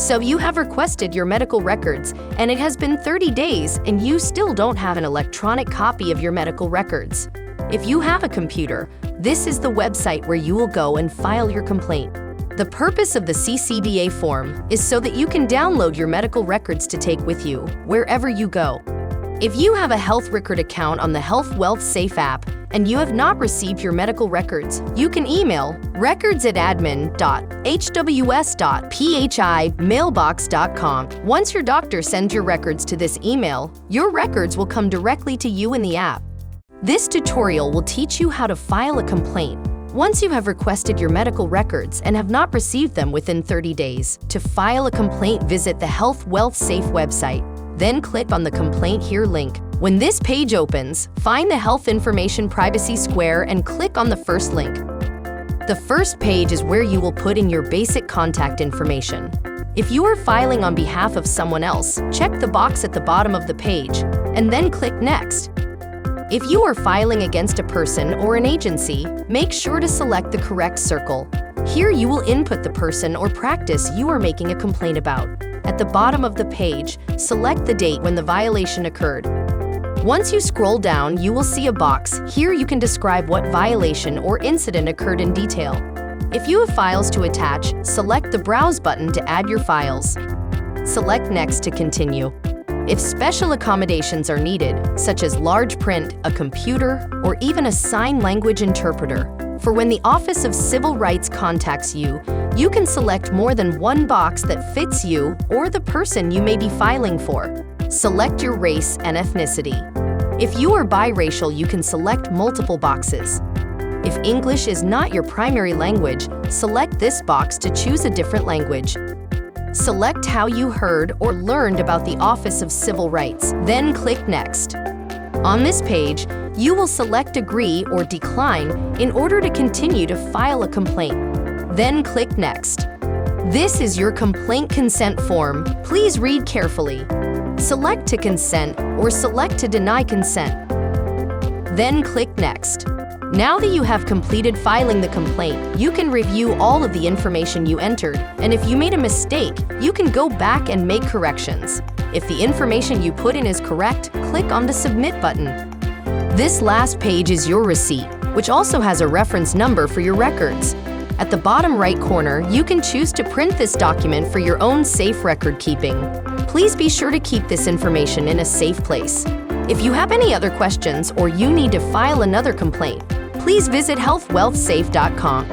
So you have requested your medical records, and it has been 30 days and you still don't have an electronic copy of your medical records. If you have a computer, this is the website where you will go and file your complaint. The purpose of the CCDA form is so that you can download your medical records to take with you wherever you go. If you have a health record account on the Health Wealth Safe app and you have not received your medical records, you can email records@hws.phmailbox.com. Once your doctor sends your records to this email, your records will come directly to you in the app. This tutorial will teach you how to file a complaint once you have requested your medical records and have not received them within 30 days. To file a complaint, visit the Health Wealth Safe website. Then click on the Complaint Here link. When this page opens, find the Health Information Privacy Square and click on the first link. The first page is where you will put in your basic contact information. If you are filing on behalf of someone else, check the box at the bottom of the page and then click Next. If you are filing against a person or an agency, make sure to select the correct circle. Here you will input the person or practice you are making a complaint about. At the bottom of the page, select the date when the violation occurred. Once you scroll down, you will see a box. Here you can describe what violation or incident occurred in detail. If you have files to attach, select the Browse button to add your files. Select Next to continue. If special accommodations are needed, such as large print, a computer, or even a sign language interpreter, for when the Office of Civil Rights contacts you, you can select more than one box that fits you or the person you may be filing for. Select your race and ethnicity. If you are biracial, you can select multiple boxes. If English is not your primary language, select this box to choose a different language. Select how you heard or learned about the Office of Civil Rights, then click Next. On this page, you will select Agree or Decline in order to continue to file a complaint. Then click Next. This is your complaint consent form. Please read carefully. Select to consent or select to deny consent. Then click Next. Now that you have completed filing the complaint, you can review all of the information you entered, and if you made a mistake, you can go back and make corrections. If the information you put in is correct, click on the Submit button. This last page is your receipt, which also has a reference number for your records. At the bottom right corner, you can choose to print this document for your own safe record keeping. Please be sure to keep this information in a safe place. If you have any other questions or you need to file another complaint, please visit healthwealthsafe.com.